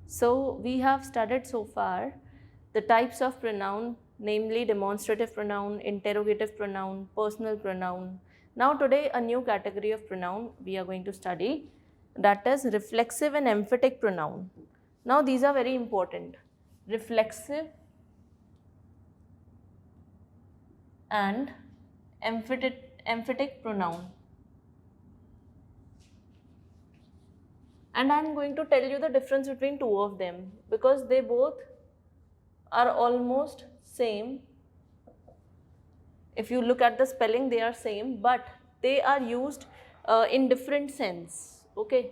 So we have studied so far the types of pronoun, namely demonstrative pronoun, interrogative pronoun, personal pronoun. Now today a new category of pronoun we are going to study, that is reflexive and emphatic pronoun. Now these are very important. Reflexive and emphatic pronoun. And I am going to tell you the difference between two of them because they both are almost same. If you look at the spelling, they are same, but they are used in different sense. Okay,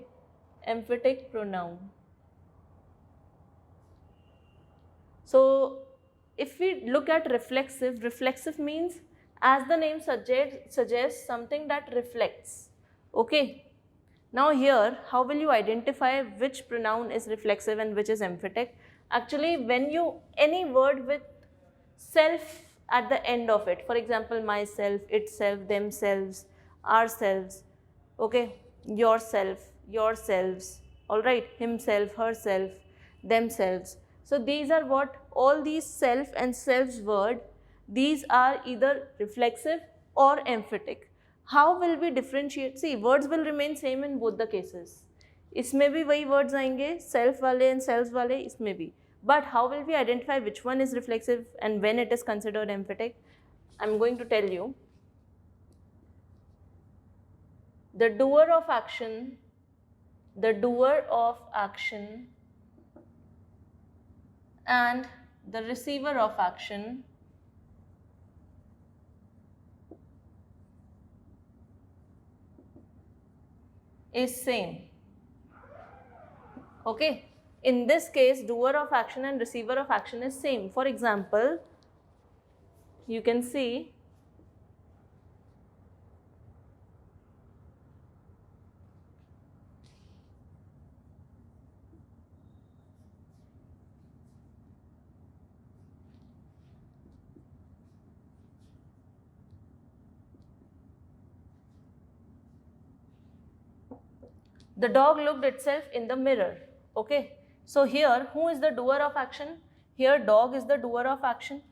emphatic pronoun. So if we look at reflexive, reflexive means, as the name suggests, something that reflects. Okay. Now here, how will you identify which pronoun is reflexive and which is emphatic? Actually, when you, any word with self at the end of it, for example, myself, itself, themselves, ourselves, okay, yourself, yourselves, alright, himself, herself, themselves. So these are what, all these self and selves word, these are either reflexive or emphatic. How will we differentiate? See, words will remain same in both the cases. इसमें भी वही words आएंगे, self वाले and selves वाले इसमें भी. But how will we identify which one is reflexive and when it is considered emphatic? I'm going to tell you. The doer of action and the receiver of action is same. Okay, in this case, doer of action and receiver of action is same. For example, you can see the dog looked itself in the mirror. Okay, so here who is the doer of action? Here dog is the doer of action.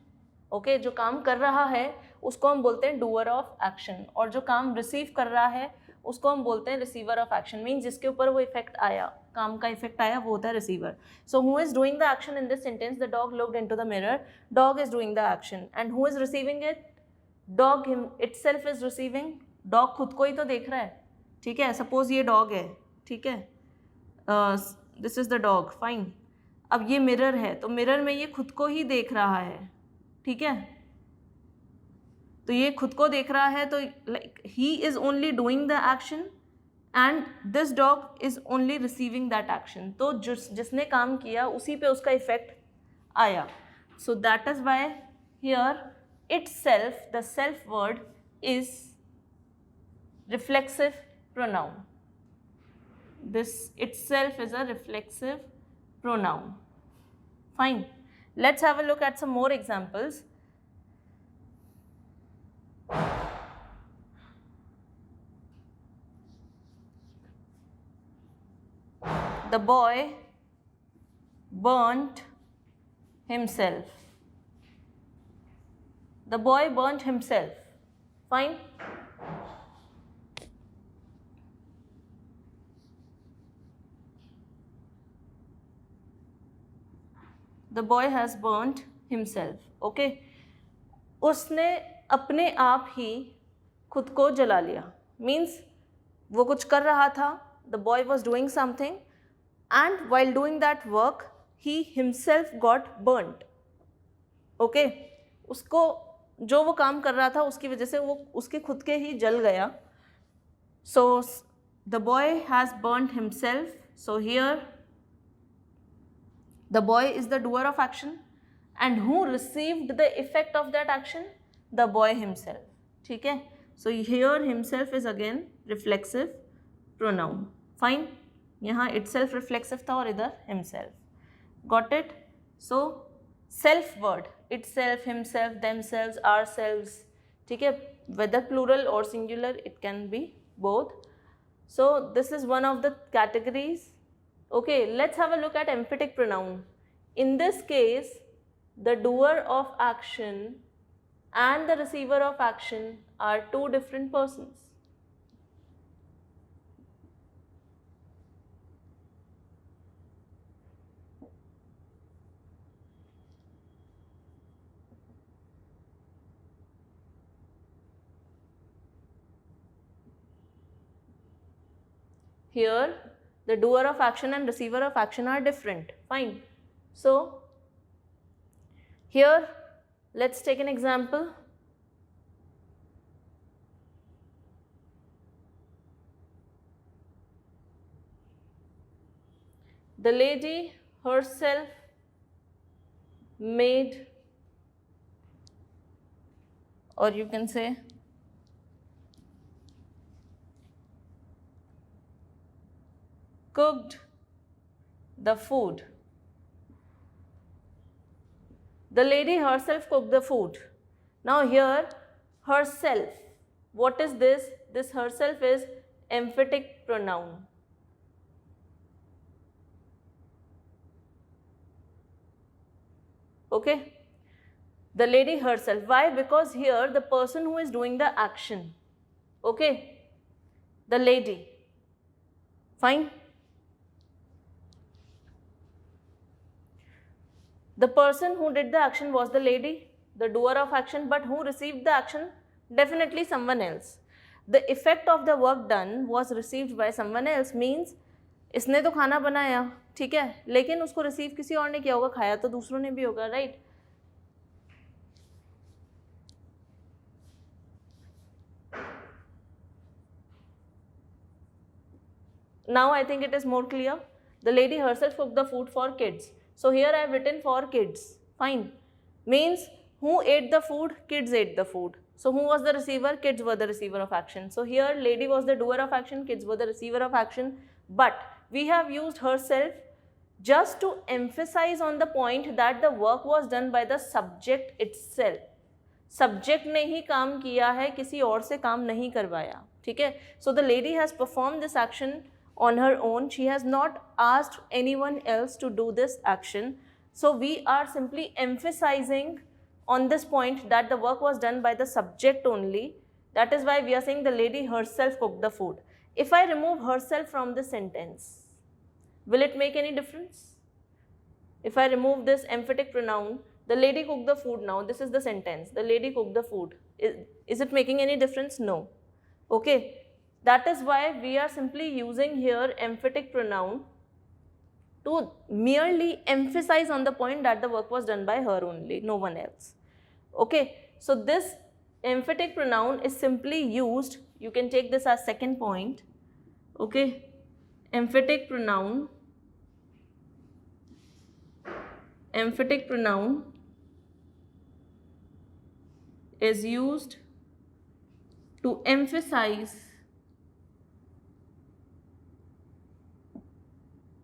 Okay, जो काम कर रहा है उसको हम बोलते हैं doer of action, और जो काम receive कर रहा है उसको हम बोलते हैं receiver of action. Means जिसके ऊपर वो effect आया, काम का effect आया, वो होता है receiver. So who is doing the action in this sentence? The dog looked into the mirror. Dog is doing the action, and who is receiving it? Dog itself is receiving. Dog खुद को ही तो देख रहा है. ठीक है, suppose ये dog है. ठीक है, this is the dog, fine. अब ये मिरर है तो मिरर में ये खुद को ही देख रहा है. ठीक है, तो ये खुद को देख रहा है तो like he is only doing the action and this dog is only receiving that action. तो जिसने काम किया उसी पे उसका इफेक्ट आया. So that is why here itself, the self word is reflexive pronoun. This itself is a reflexive pronoun. Fine. Let's have a look at some more examples. The boy burnt himself. The boy burnt himself. Fine. The boy has burnt himself. Okay. उसने अपने आप ही खुद को जला लिया. Means वो कुछ कर रहा था. The boy was doing something, and while doing that work, he himself got burnt. Okay. उसको जो वो काम कर रहा था उसकी वजह से वो उसके खुद के ही जल गया. So the boy has burnt himself. So here the boy is the doer of action, and who received the effect of that action? The boy himself. ठीक है, so here himself is again reflexive pronoun. Fine. यहाँ itself reflexive था और इधर himself. Got it? So self word, itself, himself, themselves, ourselves. ठीक है, whether plural or singular, it can be both. So this is one of the categories. Okay, let's have a look at emphatic pronoun. In this case, the doer of action and the receiver of action are two different persons. Here, the doer of action and receiver of action are different. Fine. So, here, let's take an example. The lady herself made, or you can say, cooked the food. The lady herself cooked the food. Now here, herself. What is this? This herself is emphatic pronoun. Okay? The lady herself. Why? Because here the person who is doing the action. Okay? The lady. Fine? The person who did the action was the lady, the doer of action, but who received the action? Definitely someone else. The effect of the work done was received by someone else means इसने तो खाना बनाया, ठीक है, लेकिन उसको receive किसी और ने किया होगा, खाया तो दूसरों ने भी होगा, right? Now I think it is more clear. The lady herself cooked the food for kids. So here I have written for kids. Fine. Means who ate the food? Kids ate the food. So who was the receiver? Kids were the receiver of action. So here lady was the doer of action, kids were the receiver of action. But we have used herself just to emphasize on the point that the work was done by the subject itself. Subject ने ही काम किया है, किसी और से काम नहीं करवाया, ठीक है? So the lady has performed this action on her own. She has not asked anyone else to do this action. So we are simply emphasizing on this point that the work was done by the subject only. That is why we are saying the lady herself cooked the food. If I remove herself from the sentence, will it make any difference? If I remove this emphatic pronoun, the lady cooked the food now, this is the sentence, the lady cooked the food. Is it making any difference? No. Okay. That is why we are simply using here emphatic pronoun to merely emphasize on the point that the work was done by her only, no one else. Okay, so this emphatic pronoun is simply used, you can take this as second point, okay, emphatic pronoun is used to emphasize,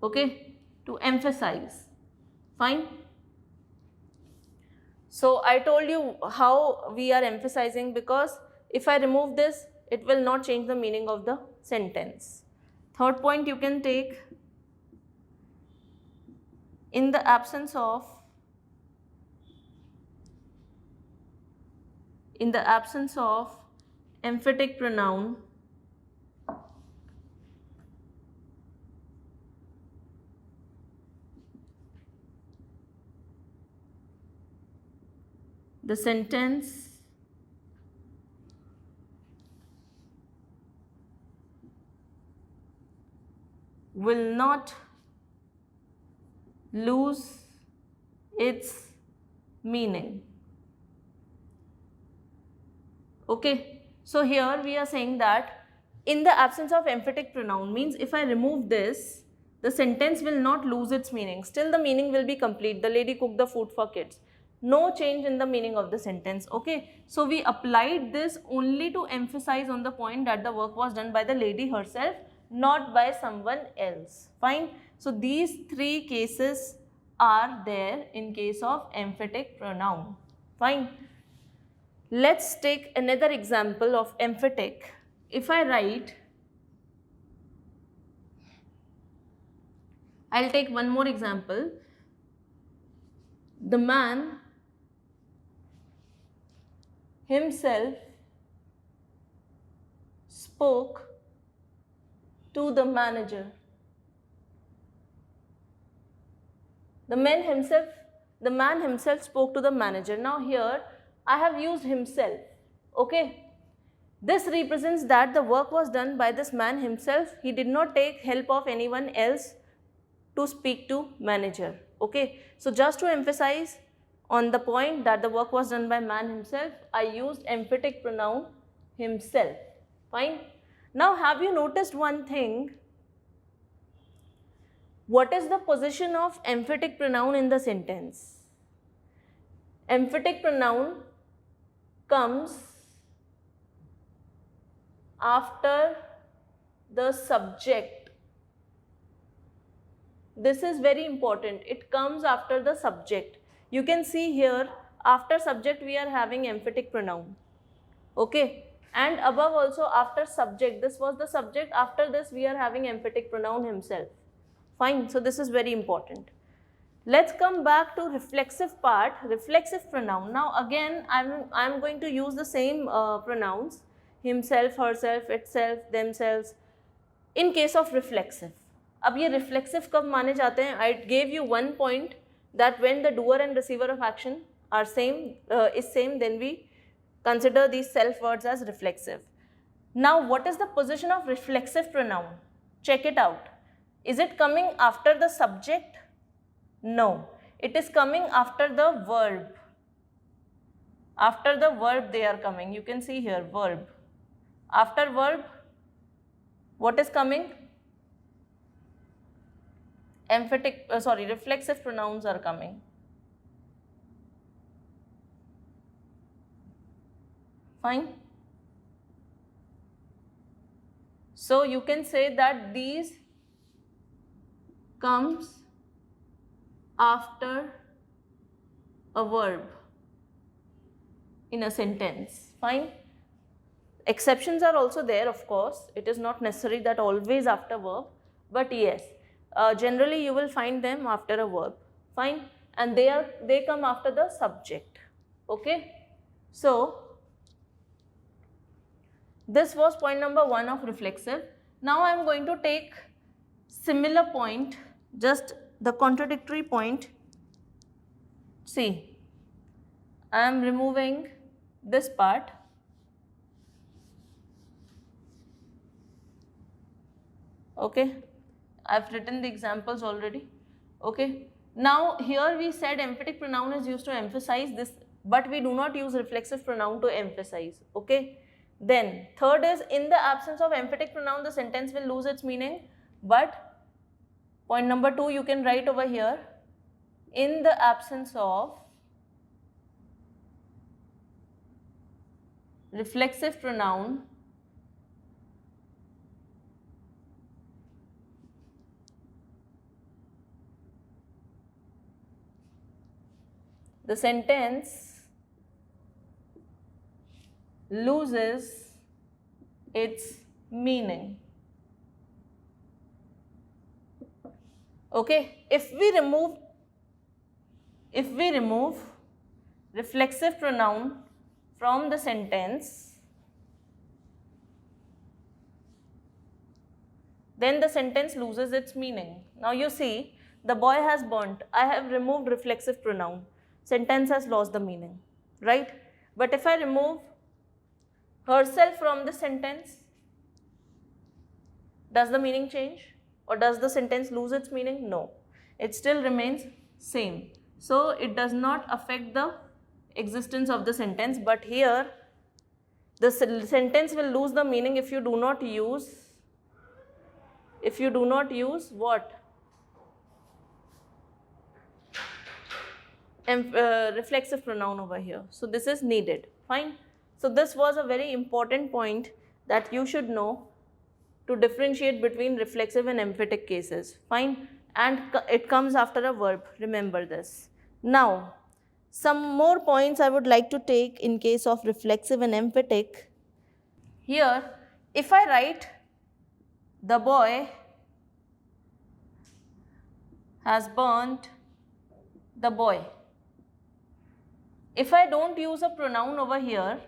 okay, to emphasize. Fine. So I told you how we are emphasizing, because if I remove this, it will not change the meaning of the sentence. Third point you can take, in the absence of emphatic pronoun, the sentence will not lose its meaning. Okay, so here we are saying that in the absence of emphatic pronoun means if I remove this, the sentence will not lose its meaning. Still the meaning will be complete. The lady cooked the food for kids. No change in the meaning of the sentence. Okay, so we applied this only to emphasize on the point that the work was done by the lady herself, not by someone else. Fine. So these three cases are there in case of emphatic pronoun. Fine. Let's take another example of emphatic. If I write I'll take one more example. The man himself spoke to the manager. The man himself spoke to the manager. Now here I have used himself. Okay. This represents that the work was done by this man himself. He did not take help of anyone else to speak to manager. Okay. So just to emphasize on the point that the work was done by man himself, I used emphatic pronoun himself. Fine. Now have you noticed one thing? What is the position of emphatic pronoun in the sentence? Emphatic pronoun comes after the subject. This is very important. It comes after the subject. You can see here, after subject we are having emphatic pronoun. Okay. And above also after subject, this was the subject, after this we are having emphatic pronoun himself. Fine. So this is very important. Let's come back to reflexive part, reflexive pronoun. Now again I'm going to use the same pronouns, himself, herself, itself, themselves, in case of reflexive. अब ये reflexive कब माने जाते हैं? I gave you one point that when the doer and receiver of action are same, then we consider these self words as reflexive. Now what is the position of reflexive pronoun? Check it out. Is it coming after the subject? No, it is coming after the verb. After the verb they are coming. You can see here, verb. After verb, what is coming? Reflexive pronouns are coming. Fine. So you can say that these comes after a verb in a sentence. Fine. Exceptions are also there, of course. It is not necessary that always after verb, but yes, generally you will find them after a verb. Fine. And they come after the subject. Okay. So this was point number 1 of reflexive. Now I am going to take similar point, just the contradictory point. See, I am removing this part. Okay, I have written the examples already. Okay, now here we said emphatic pronoun is used to emphasize this, but we do not use reflexive pronoun to emphasize. Okay. Then third is, in the absence of emphatic pronoun the sentence will lose its meaning. But point number 2 you can write over here, in the absence of reflexive pronoun the sentence loses its meaning. Okay, if we remove reflexive pronoun from the sentence, then the sentence loses its meaning. Now you see, the boy has burnt. I have removed reflexive pronoun. Sentence has lost the meaning, right? But if I remove herself from the sentence, does the meaning change? Or does the sentence lose its meaning? No, it still remains same. So it does not affect the existence of the sentence, but here the sentence will lose the meaning if you do not use what? Reflexive pronoun over here. So this is needed. Fine. So this was a very important point that you should know to differentiate between reflexive and emphatic cases. Fine. And it comes after a verb. Remember this. Now, some more points I would like to take in case of reflexive and emphatic. Here, if I write the boy has burnt the boy. If I don't use a pronoun over here,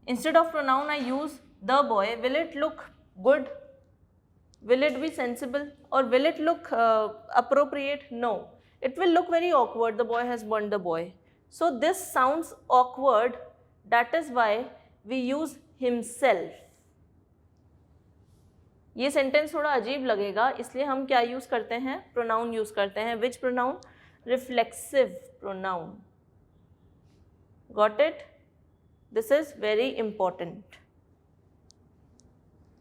instead of pronoun I use the boy, will it look good? Will it be sensible? Or will it look appropriate? No. It will look very awkward. The boy has burnt the boy. So this sounds awkward. That is why we use himself. ये sentence थोड़ा अजीब लगेगा, इसलिए हम क्या use करते हैं? Pronoun use करते हैं. Which pronoun? Reflexive pronoun. Got it? This is very important.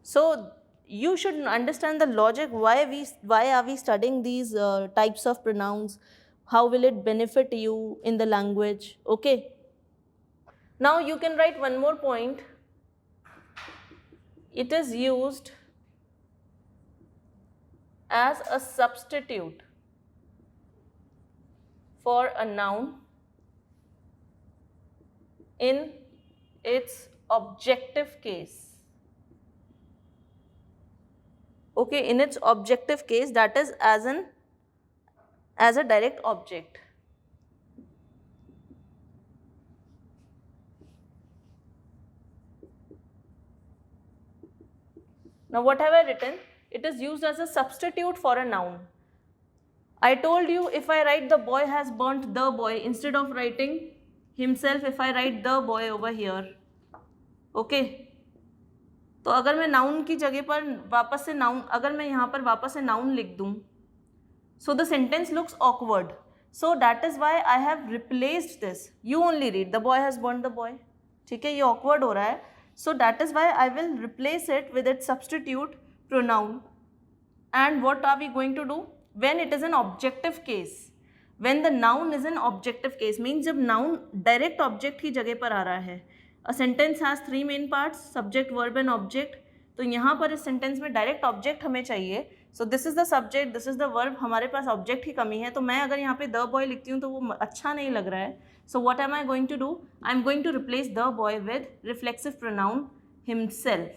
So you should understand the logic. Why are we studying these types of pronouns? How will it benefit you in the language? Okay. Now you can write one more point. It is used as a substitute for a noun in its objective case. Okay, in its objective case, that is as a direct object. Now what have I written? It is used as a substitute for a noun. I told you if I write the boy has burnt the boy, instead of writing himself, if I write the boy over here, okay, तो अगर मैं noun की जगह पर वापस से noun, अगर मैं यहाँ पर वापस से नाउन लिख दूँ, so the sentence looks awkward. So that is why I have replaced this. You only read the boy has burnt the boy. ठीक है, ये awkward हो रहा है. So that is why I will replace it with its substitute pronoun. And what are we going to do? When it is an objective case, when the noun is an objective case, means जब noun direct object की जगह पर आ रहा है. A sentence has three main parts, subject, verb and object. तो यहाँ पर इस sentence में direct object हमें चाहिए. So this is the subject, this is the verb. हमारे पास object की कमी है, तो मैं अगर यहाँ पे the boy लिखती हूँ तो वो अच्छा नहीं लग रहा है. So what am I going to do? I am going to replace the boy with reflexive pronoun himself.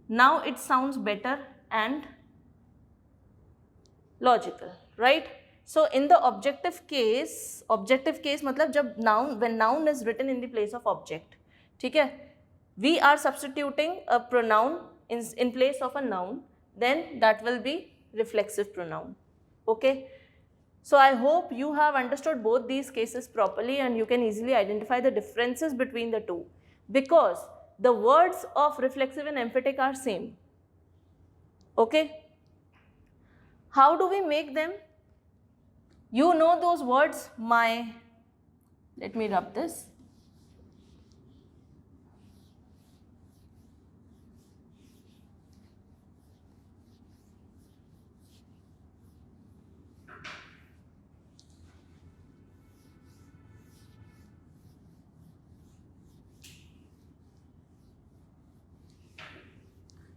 Now it sounds better and logical, right? So in the objective case मतलब जब noun, when noun is written in the place of object, ठीक है, we are substituting a pronoun in place of a noun, then that will be reflexive pronoun. Okay, so I hope you have understood both these cases properly and you can easily identify the differences between the two, because the words of reflexive and emphatic are same. Okay, how do we make them? You know those words, my, let me rub this.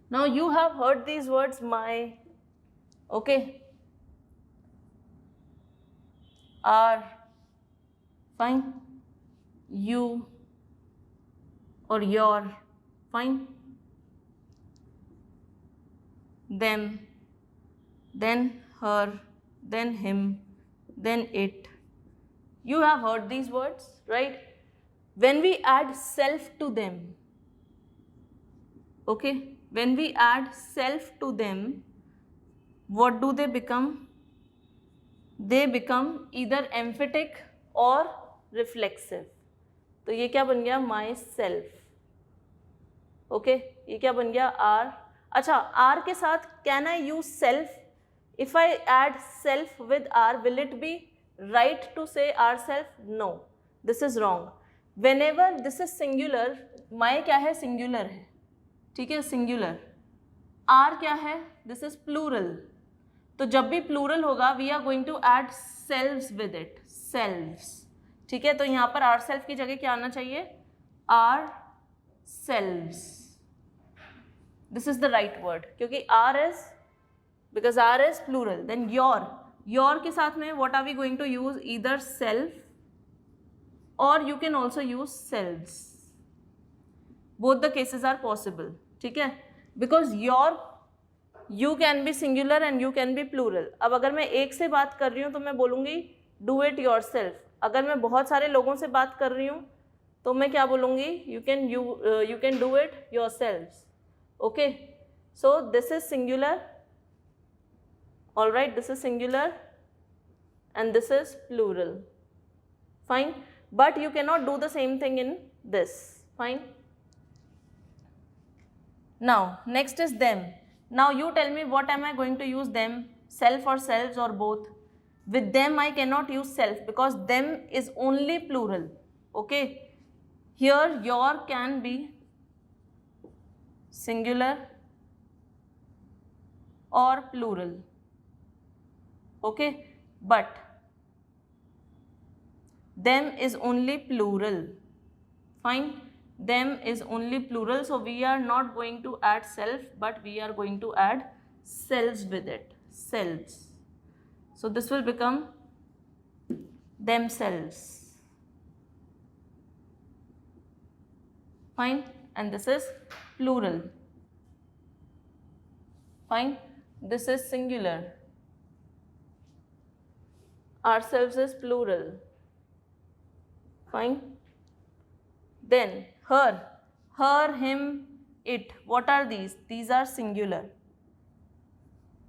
Now you have heard these words, my, okay, are, fine, you or your, fine, them, then her, then him, then it. You have heard these words, right? When we add self to them, okay, when we add self to them, what do they become? They become either emphatic or reflexive. तो ये क्या बन गया? myself. Okay, ये क्या बन गया? R. अच्छा, R के साथ can I use self? If I add self with R, will it be right to say ourself? No, this is wrong. Whenever this is singular, my क्या है? Singular है. ठीक है, सिंगुलर. आर क्या है? This is plural. तो जब भी प्लूरल होगा we are going to add selves with it, selves. ठीक है, तो यहाँ पर आर सेल्फ की जगह क्या आना चाहिए? Ourselves. This is the right word, क्योंकि our is, because our is plural. Then your के साथ में what are we going to use? Either self और you can also use selves. Both the cases are possible. ठीक है, because you can be singular and you can be plural. अब अगर मैं एक से बात कर रही हूँ तो मैं बोलूँगी डू इट योर सेल्फ. अगर मैं बहुत सारे लोगों से बात कर रही हूँ तो मैं क्या बोलूँगी, you can do it your self. Okay, so this is singular. All right, this is singular and this is plural. Fine, but you cannot do the same thing in this. Fine. Now next is them. Now you tell me, what am I going to use them, self or selves or both? With them I cannot use self because them is only plural. Okay, here your can be singular or plural. Okay, but them is only plural. Fine, them is only plural, so we are not going to add self, but we are going to add selves with it. Selves. So this will become themselves. Fine, and this is plural. Fine, this is singular. Ourselves is plural. Fine. Then her, him, it. What are these? These are singular.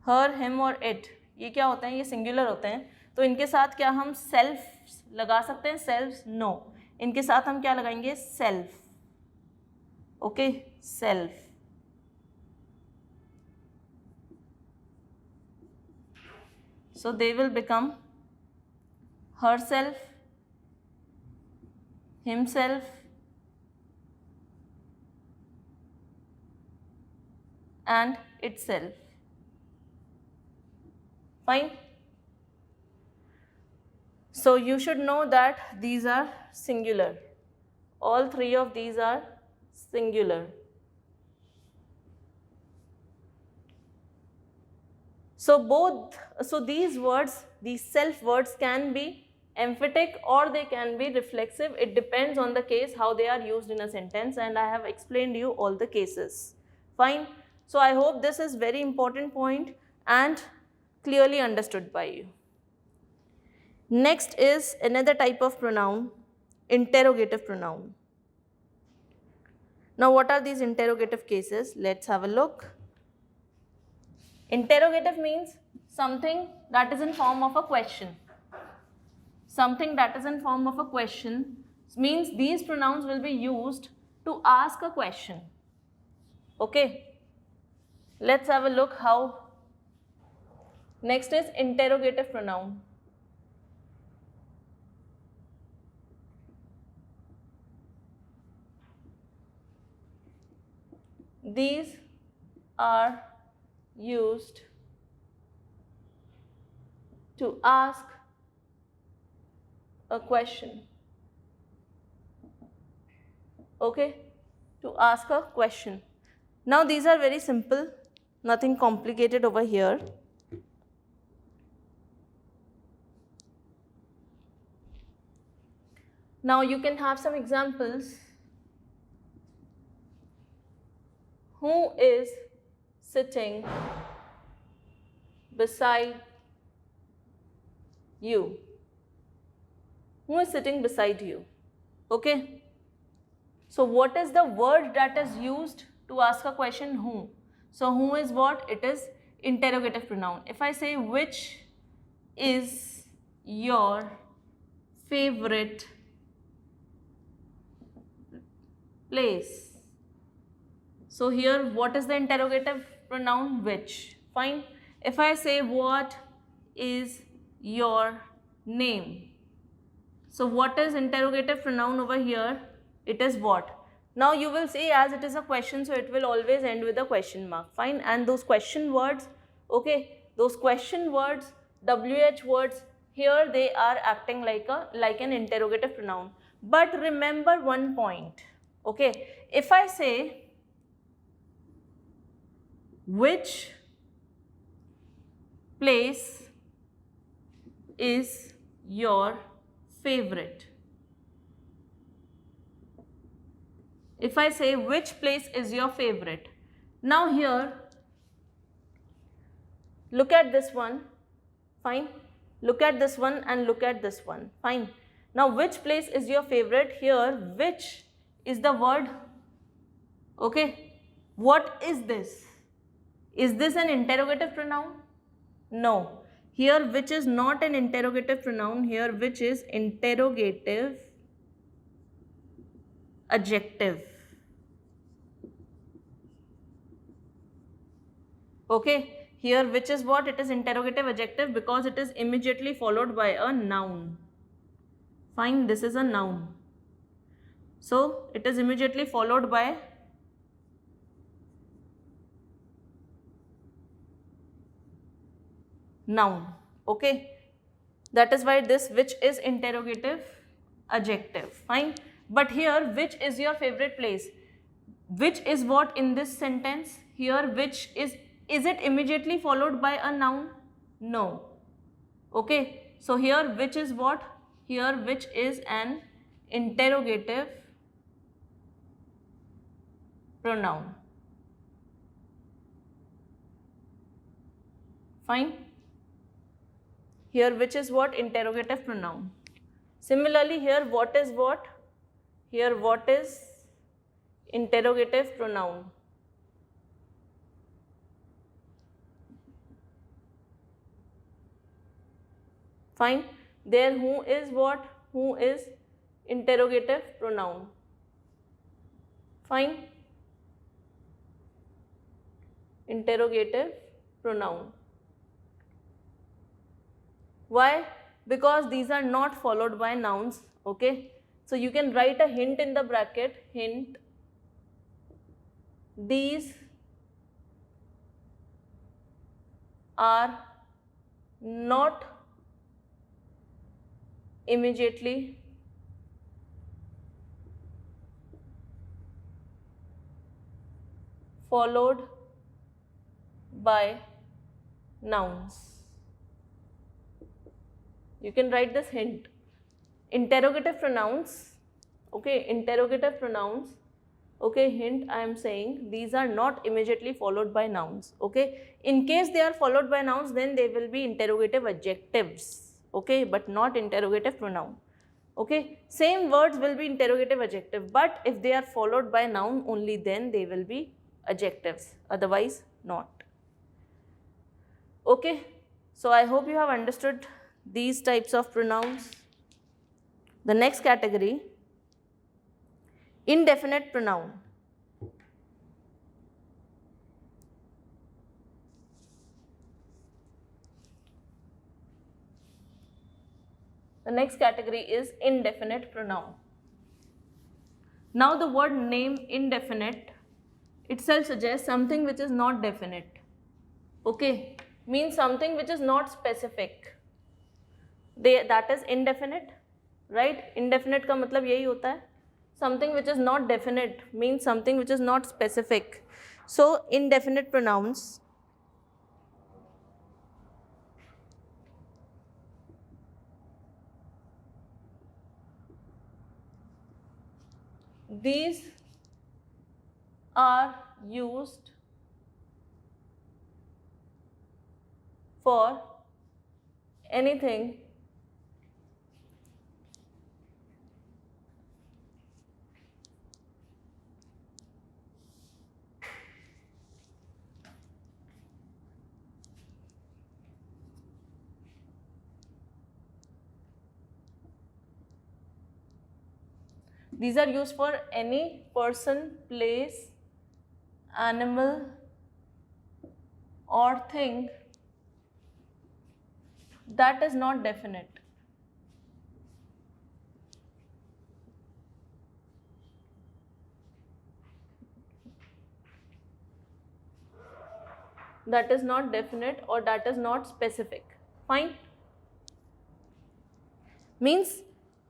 Her, him और it. ये क्या होते हैं? ये singular होते हैं. तो इनके साथ क्या हम self लगा सकते हैं? Selves? No. इनके साथ हम क्या लगाएंगे? Self. Okay, self. So they will become herself, himself, and itself. Fine. So you should know that these are singular. All three of these are singular. So these words, these self words can be emphatic or they can be reflexive. It depends on the case how they are used in a sentence, and I have explained you all the cases. Fine. So I hope this is very important point and clearly understood by you. Next is another type of pronoun, interrogative pronoun. Now what are these interrogative cases? Let's have a look. Interrogative means something that is in form of a question. Something that is in form of a question means these pronouns will be used to ask a question. Okay, let's have a look how. Next is interrogative pronoun. These are used to ask a question. Okay, to ask a question. Now these are very simple, nothing complicated over here. Now you can have some examples. Who is sitting beside you? Who is sitting beside you? Okay. So what is the word that is used to ask a question? Who. So who is what? It is interrogative pronoun. If I say which is your favorite place? So here what is the interrogative pronoun? Which. Fine. If I say what is your name? So what is interrogative pronoun over here? It is what. Now you will see, as it is a question, so it will always end with a question mark. Fine. And those question words, okay, those question words, WH words, here they are acting like an interrogative pronoun. But remember one point. Okay, if I say which place is your favorite? If I say which place is your favorite, now here Look at this one. Fine. Look at this one and look at this one. Fine. Now which place is your favorite? Here which is the word. Okay. What is this? Is this an interrogative pronoun? No. Here which is not an interrogative pronoun. Here which is interrogative adjective. Okay. Here which is what? It is interrogative adjective because it is immediately followed by a noun. Fine, this is a noun. So it is immediately followed by noun. Okay. That is why this which is interrogative adjective. Fine. But here which is your favorite place? Which is what in this sentence? Here which is it immediately followed by a noun? No. Okay. So here which is what? Here which is an interrogative pronoun. Fine. Here which is what? Interrogative pronoun. Similarly here what is what? Here what is interrogative pronoun. Fine. There who is what? Who is interrogative pronoun. Fine. Interrogative pronoun. Why? Because these are not followed by nouns. Okay. So you can write a hint in the bracket. Hint. These are not immediately followed by nouns. You can write this hint. Interrogative pronouns, okay, interrogative pronouns, okay, hint I am saying these are not immediately followed by nouns, okay. In case they are followed by nouns, then they will be interrogative adjectives, okay, but not interrogative pronoun, okay. Same words will be interrogative adjective, but if they are followed by noun, only then they will be adjectives, otherwise not, okay. So I hope you have understood these types of pronouns. The next category, indefinite pronoun. The next category is indefinite pronoun. Now the word name indefinite itself suggests something which is not definite, okay, means something which is not specific. That is indefinite, right? Indefinite का मतलब यही होता है, something which is not definite means something which is not specific. So indefinite pronouns these are used for anything these are used for any person, place, animal or thing that is not definite. That is not definite or that is not specific. Fine. Means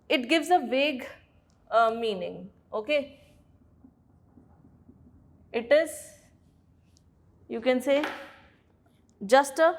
it gives a vague meaning. Okay. It is, you can say, just a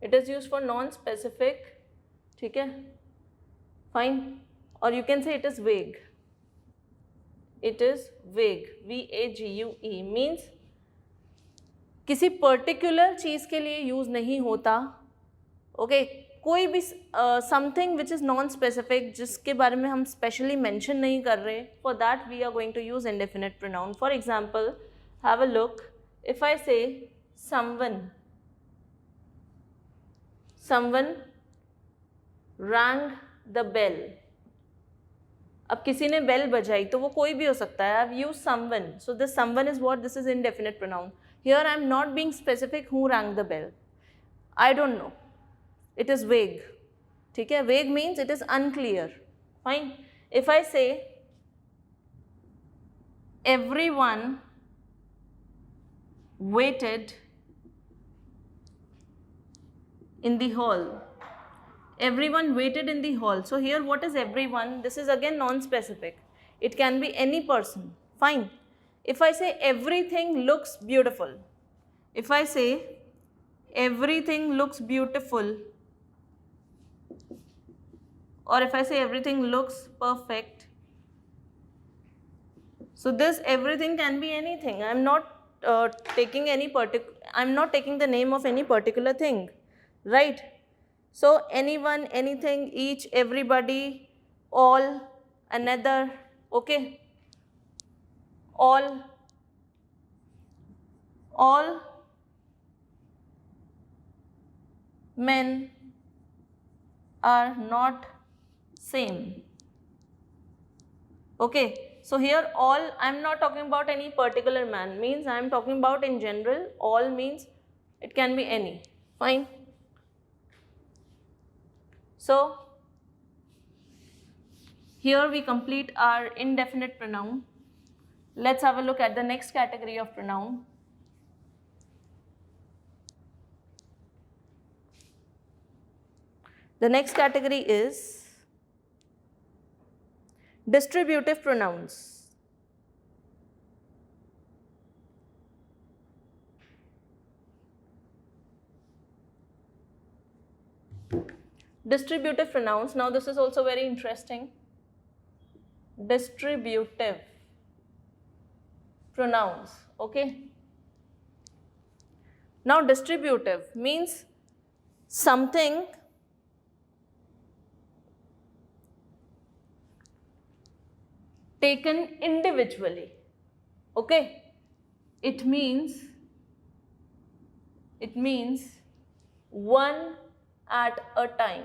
It is used for non-specific, ठीक है, fine. Or you can say it is vague. It is vague, V-A-G-U-E, means किसी particular चीज़ के लिए use नहीं होता, okay कोई भी something which is non specific, जिसके बारे में हम स्पेशली मेंशन नहीं कर रहे, for that we are going to use indefinite pronoun. For example, have a look, if I say someone rang the bell. अब किसी ने बेल बजाई तो वो कोई भी हो सकता है. I've used someone, so this someone is what? This is indefinite pronoun. Here I am not being specific who rang the bell. I don't know. It is vague. ठीक है, vague means it is unclear. Fine. If I say everyone waited in the hall. Everyone waited in the hall. So here what is everyone? This is again non-specific. It can be any person. Fine. If I say everything looks beautiful. If I say everything looks beautiful, or if I say everything looks perfect, so this everything can be anything. I'm not taking the name of any particular thing, right? So anyone, anything, each, everybody, all, another, okay? All men are not same. Okay, so here all, I'm not talking about any particular man, means I'm talking about in general. All means it can be any. Fine. So here we complete our indefinite pronoun. Let's have a look at the next category of pronoun. The next category is distributive pronouns. Distributive pronouns. Now this is also very interesting. Distributive pronouns. Okay. Now distributive means something taken individually. Okay. It means one at a time.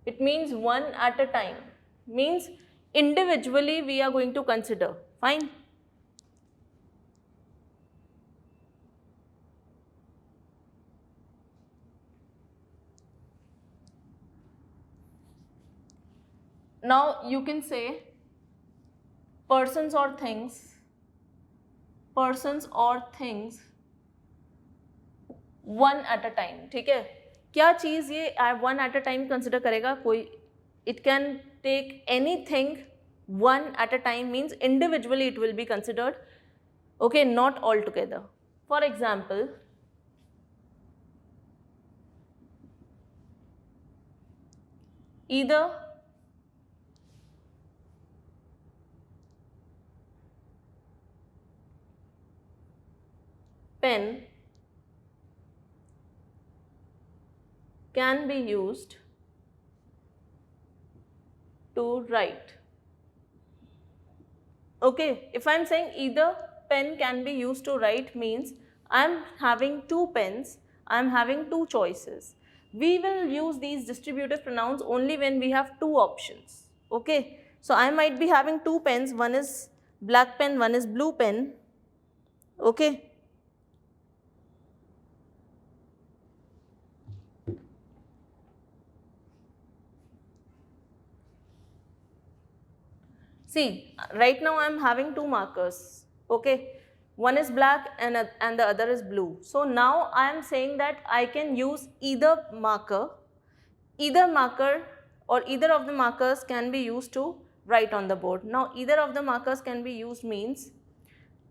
It means one at a time. Means individually we are going to consider. Fine. Now you can say persons or things. Persons or things one at a time. ठीक है, क्या चीज़ ये one at a time consider करेगा? कोई, it can take anything one at a time, means individually it will be considered. Okay, not all together. For example, either pen can be used to write. Okay, if I am saying either pen can be used to write, means I am having two pens, I am having two choices. We will use these distributive pronouns only when we have two options. Okay, so I might be having two pens, one is black pen, one is blue pen. Okay. See, right now I am having two markers, okay, one is black and the other is blue. So now I am saying that I can use either marker or either of the markers can be used to write on the board. Now either of the markers can be used means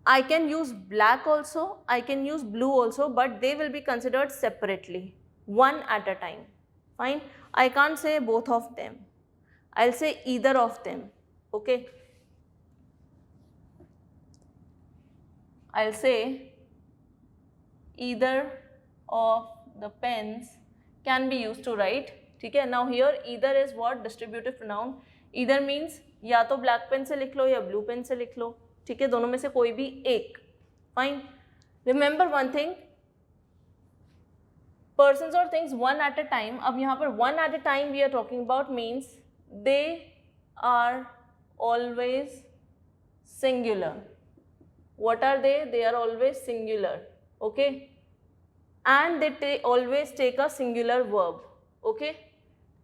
I can use black also, I can use blue also, but they will be considered separately. one at a time. Fine. I can't say both of them. I'll say either of them. Okay. I'll say either of the pens can be used to write. ठीक है. Now here either is what? Distributive pronoun. Either means या तो black pen से लिख लो या blue pen से लिख लो. ठीक है. दोनों में से कोई भी एक. Fine. Remember one thing. Persons or things one at a time. अब यहाँ पर one at a time we are talking about means they are always singular. What are they? They are always singular. Okay. And they always take a singular verb. Okay.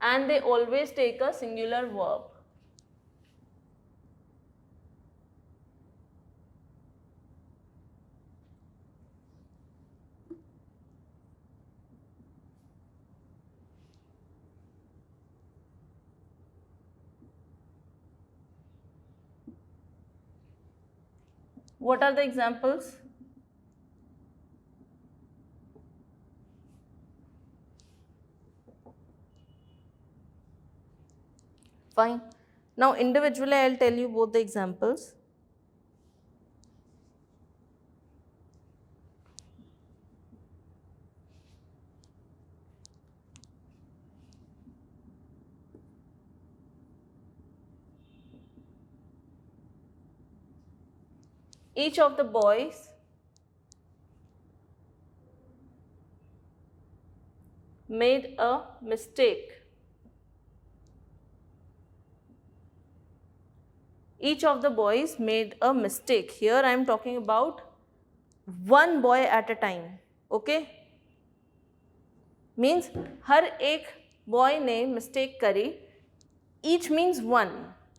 And they always take a singular verb. What are the examples? Fine. Now individually I'll tell you both the examples. Each of the boys made a mistake. Each of the boys made a mistake. Here I am talking about one boy at a time. Okay? Means हर एक boy ने mistake करी. Each means one.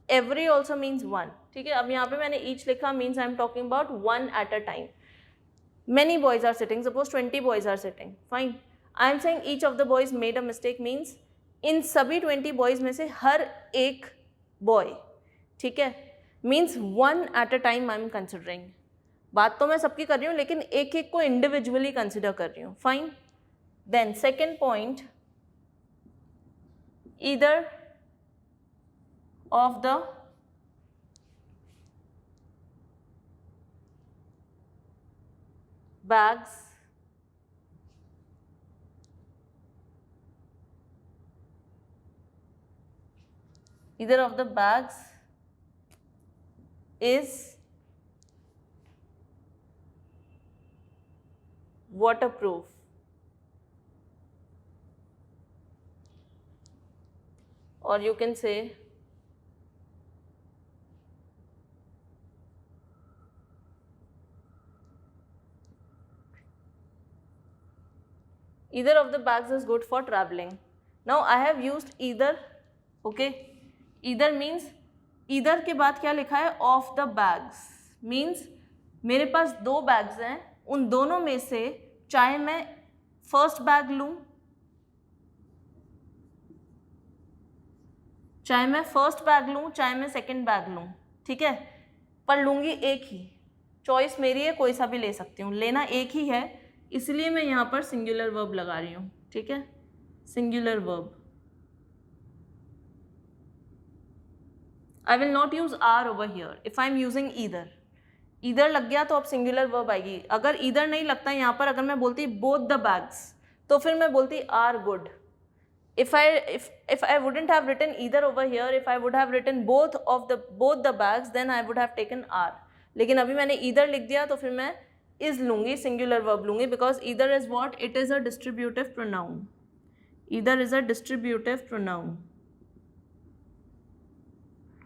Every also means one. ठीक है. अब यहाँ पे मैंने each लिखा means I am talking about one at a time. Many boys are sitting. Suppose 20 boys are sitting. Fine. I am saying each of the boys made a mistake means इन सभी 20 boys में से हर एक boy. ठीक है. Means one at a time I am considering. बात तो मैं सबकी कर रही हूँ लेकिन एक एक को individually consider कर रही हूँ. Fine. Then second point. Either of the bags is waterproof. Or you can say either of the bags is good for traveling. Now I have used either. Okay. Either means either के बाद क्या लिखा है? Of the bags means मेरे पास दो bags हैं. उन दोनों में से चाहे मैं first bag लूँ, चाहे मैं first bag लूँ, चाहे मैं second bag लूँ. ठीक है. पर लूँगी एक ही. चॉइस मेरी है, कोई सा भी ले सकती हूँ. लेना एक ही है, इसलिए मैं यहाँ पर सिंगुलर वर्ब लगा रही हूँ. ठीक है. Singular verb. I will not use are over here if I am using either. Either लग गया तो अब सिंगुलर वर्ब आएगी. अगर either नहीं लगता यहाँ पर, अगर मैं बोलती both the bags, तो फिर मैं बोलती are good. If I wouldn't have written either over here, if I would have written both the bags, then I would have taken are. लेकिन अभी मैंने either लिख दिया तो फिर मैं is लूँगी, सिंगुलर वर्ब लूँगी, because either is what? It is a distributive pronoun. Either is a distributive pronoun.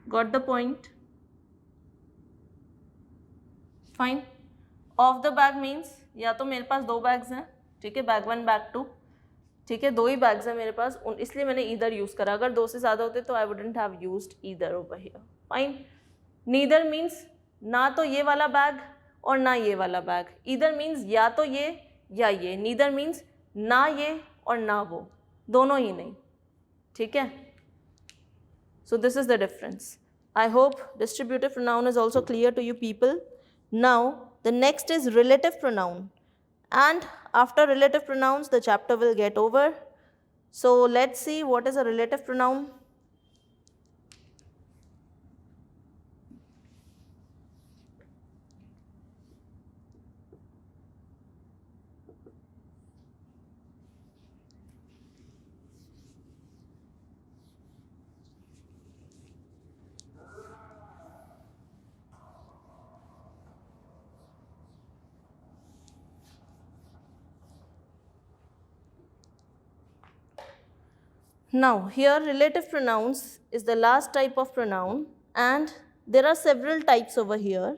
Got the point? Fine. Of the bag means या तो मेरे पास दो bags हैं. ठीक है. bag 1 bag 2. ठीक है. दो ही bags हैं मेरे पास, इसलिए मैंने either use करा. अगर दो से ज़्यादा होते तो I wouldn't have used either over here. Fine. Neither means ना तो ये वाला bag और ना ये वाला bag. Either means या तो ये या ये. Neither means ना ये और ना वो. दोनों ही नहीं. ठीक है. So this is the difference. I hope distributive pronoun is also clear to you people. Now the next is relative pronoun, and After relative pronouns, the chapter will get over. So let's see what is a relative pronoun. Now here relative pronouns is the last type of pronoun, and there are several types over here.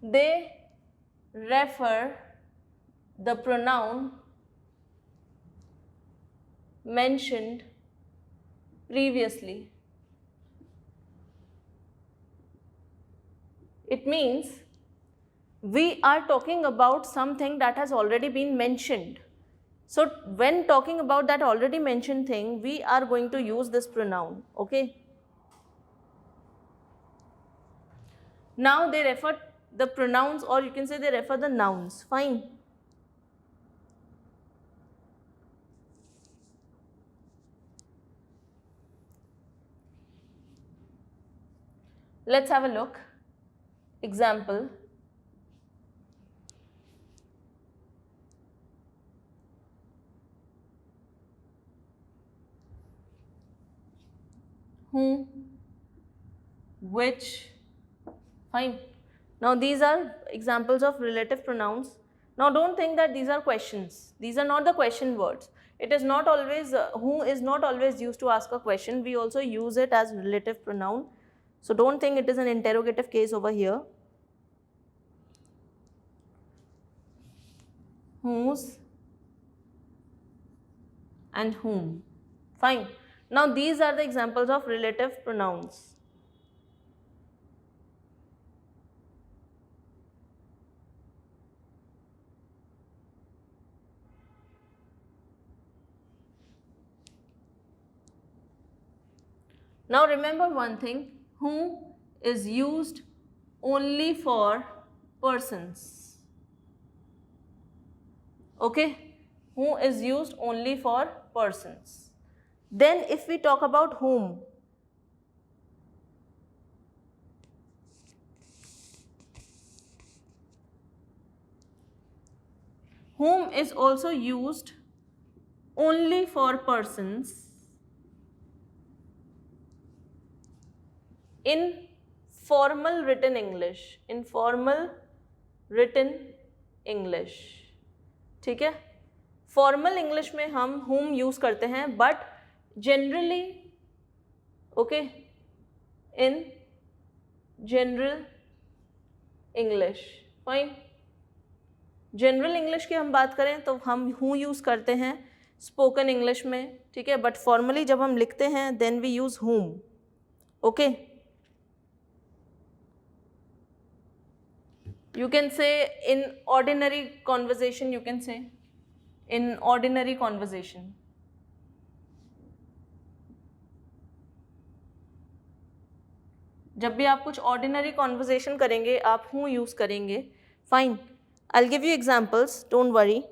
They refer the pronoun mentioned previously. It means we are talking about something that has already been mentioned. So when talking about that already mentioned thing, we are going to use this pronoun, okay? Now they refer the pronouns, or you can say they refer the nouns, fine. Let's have a look. Example. Whom, which, fine. Now these are examples of relative pronouns. Now don't think that these are questions. These are not the question words. It is not always, who is not always used to ask a question. We also use it as relative pronoun. So don't think it is an interrogative case over here. Whose and whom. Fine. Now these are the examples of relative pronouns. Now remember one thing, who is used only for persons. Okay? Who is used only for persons. Then if we talk about whom, whom is also used only for persons in formal written English, in formal written English. ठीक है? Formal English में हम whom use करते हैं, but generally, okay, in general English, fine. General English की हम बात करें तो हम हु यूज़ करते हैं स्पोकन इंग्लिश में, ठीक है, बट फॉर्मली जब हम लिखते हैं देन वी यूज़ हुम, okay. You can say in ordinary conversation, you can say in ordinary conversation. जब भी आप कुछ ordinary conversation करेंगे आप हूँ यूज़ करेंगे. Fine. I'll give you examples, don't worry.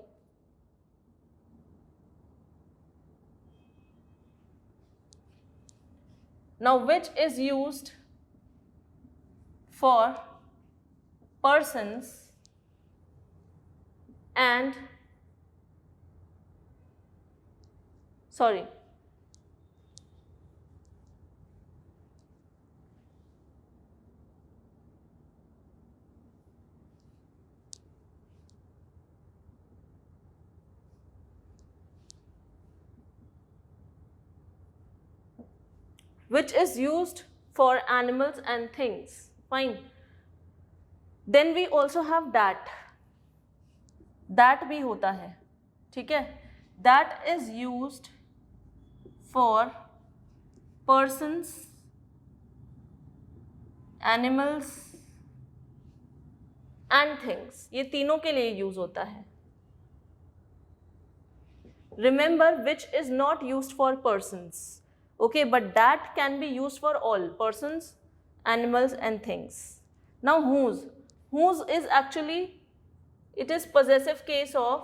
Now which is used for persons and which is used for animals and things. Fine. Then we also have that. That भी होता है, ठीक है. That is used for persons, animals and things. ये तीनों के लिए use होता है. Remember, which is not used for persons. Okay, but that can be used for all persons, animals and things. Now whose. whose is actually, it is possessive case of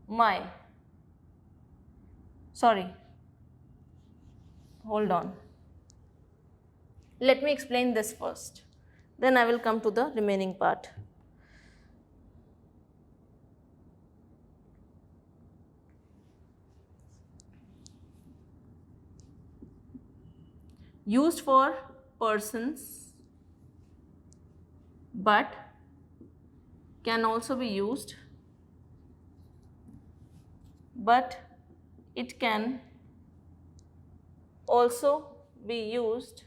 my. Sorry, hold on. Let me explain this first. Then I will come to the remaining part. Used for persons, but can also be used, but it can also be used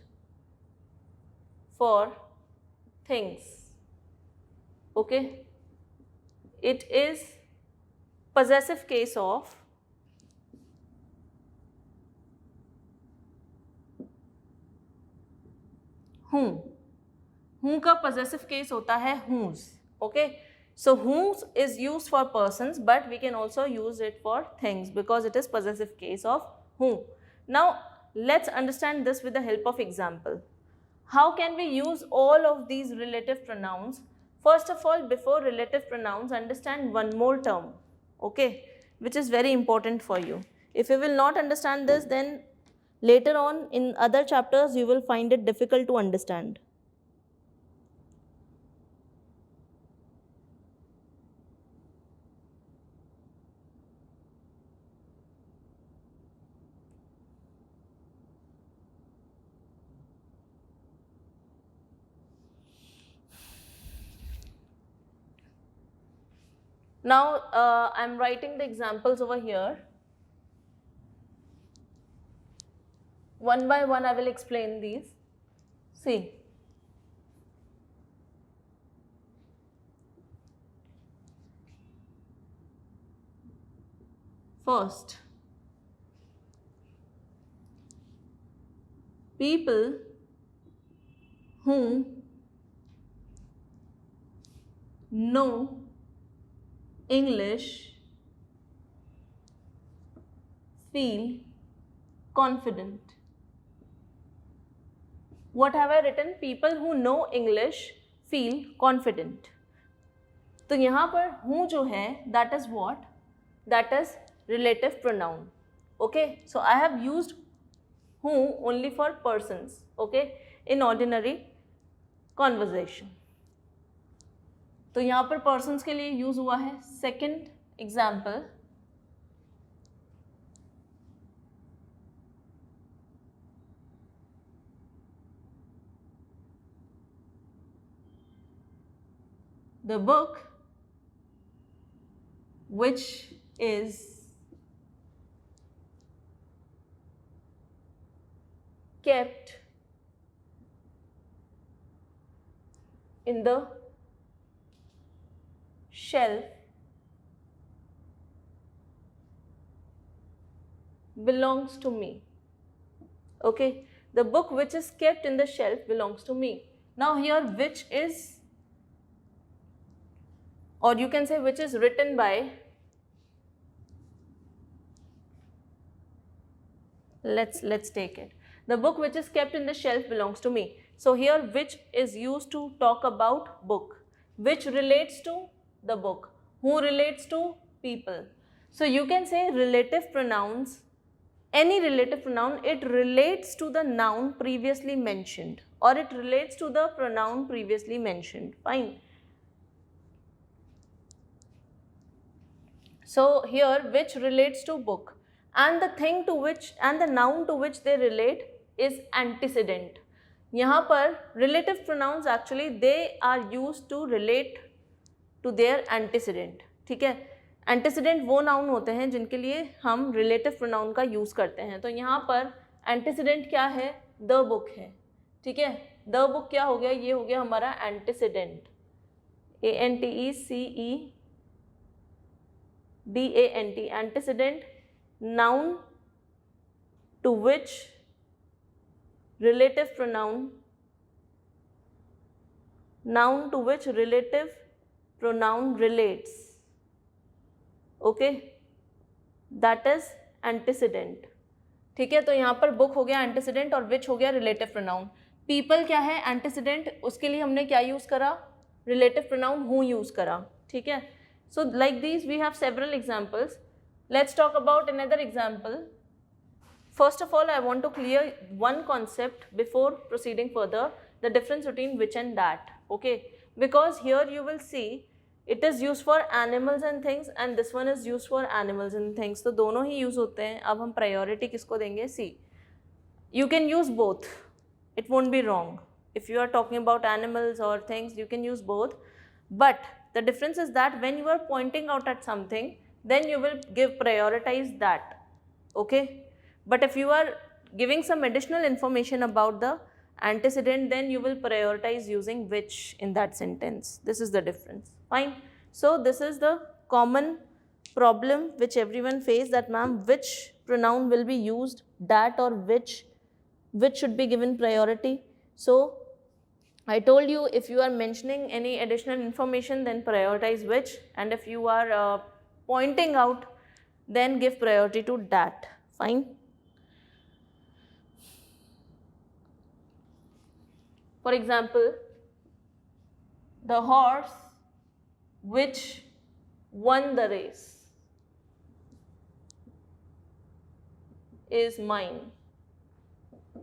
for things. Okay, it is possessive case of whom. Whom का possessive case होता है whose. Okay, so whose is used for persons, but we can also use it for things because it is possessive case of whom. Now let's understand this with the help of example. How can we use all of these relative pronouns? First of all, before relative pronouns, understand one more term, okay, which is very important for you. If you will not understand this, then later on in other chapters you will find it difficult to understand. Now I am writing the examples over here. One by one I will explain these. See, first, people who know English feel confident. What have I written? People who know English feel confident. तो यहाँ पर who जो है, that is what? That is relative pronoun. Okay, so I have used who only for persons, okay, in ordinary conversation. तो यहाँ पर persons के लिए यूज हुआ है. Second example, the book which is kept in the shelf belongs to me. Okay, the book which is kept in the shelf belongs to me. Now here which is, or you can say which is written by, let's take it. The book which is kept in the shelf belongs to me. So here which is used to talk about book, which relates to the book, who relates to people. So you can say relative pronouns, any relative pronoun, it relates to the noun previously mentioned or it relates to the pronoun previously mentioned. Fine. So here which relates to book and the thing to which and the noun to which they relate is antecedent. यहाँ पर relative pronouns actually they are used to relate to their antecedent. ठीक है, antecedent वो noun होते हैं जिनके लिए हम relative pronoun का use करते हैं. तो यहाँ पर antecedent क्या है? The book है. ठीक है, the book क्या हो गया? ये हो गया हमारा antecedent. ANTECEDENT, antecedent, noun to which relative pronoun, noun to which relative pronoun relates. Okay, that is antecedent. ठीक है, तो यहाँ पर बुक हो गया एंटीसीडेंट और विच हो गया रिलेटिव प्रोनाउन। पीपल क्या है एंटीसीडेंट, उसके लिए हमने क्या यूज़ करा, रिलेटिव प्रोनाउन हु यूज़ करा, ठीक है। So like these we have several examples. Let's talk about another example. First of all, I want to clear one concept before proceeding further, the difference between which and that, okay? Because here you will see it is used for animals and things and this one is used for animals and things. तो दोनों ही use होते हैं। अब हम priority किसको देंगे? See, you can use both. It won't be wrong. If you are talking about animals or things, you can use both. But the difference is that when you are pointing out at something, then you will prioritize that, okay? But if you are giving some additional information about the antecedent, then you will prioritize using which in that sentence. This is the difference. Fine. So this is the common problem which everyone face, that ma'am, which pronoun will be used, that or which should be given priority. So I told you, if you are mentioning any additional information, then prioritize which, and if you are pointing out, then give priority to that. Fine. For example, the horse which won the race is mine.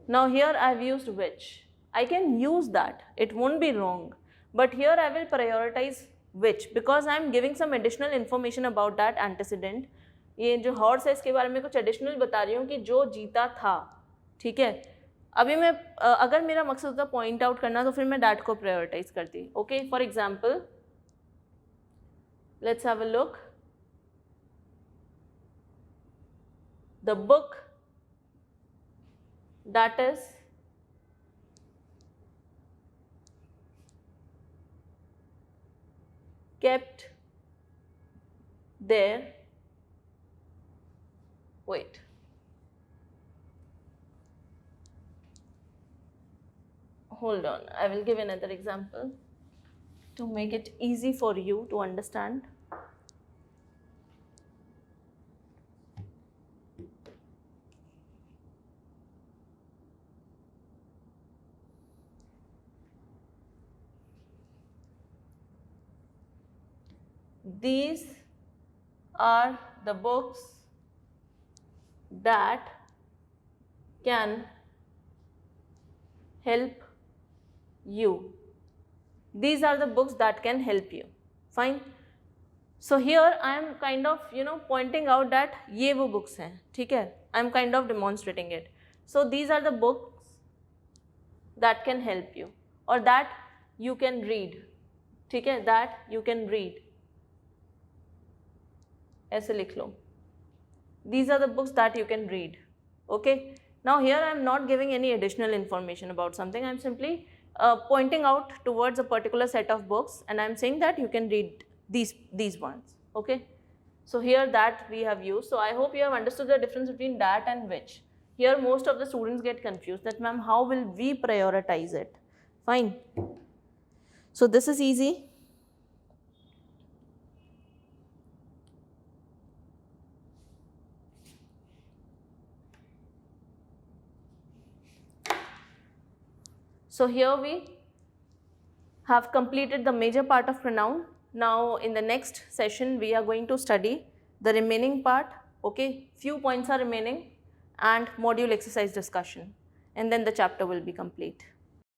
Now here I have used which. I can use that, it won't be wrong, but here I will prioritize which because I am giving some additional information about that antecedent. ये जो horse है इसके बारे में कुछ additional बता रही हूँ कि जो जीता था, ठीक है। अभी मैं अगर मेरा मकसद होता पॉइंट आउट करना तो फिर मैं डैट को प्रायोरिटाइज करती। Okay, for example let's have a look. The book that is kept there, wait, hold on, I will give another example to make it easy for you to understand. These are the books that can help you. These are the books that can help you. Fine. So here I am kind of pointing out that ये वो books हैं, ठीक है। I am kind of demonstrating it. So these are the books that can help you or that you can read, ठीक है, that you can read. ऐसे लिख लो। These are the books that you can read. Okay. Now here I am not giving any additional information about something. I am simply pointing out towards a particular set of books and I am saying that you can read these ones. Okay. So here that we have used. So I hope you have understood the difference between that and which. Here most of the students get confused that ma'am, how will we prioritize it? Fine. So this is easy. So here we have completed the major part of pronoun. Now in the next session we are going to study the remaining part, okay, few points are remaining and module exercise discussion, and then the chapter will be complete.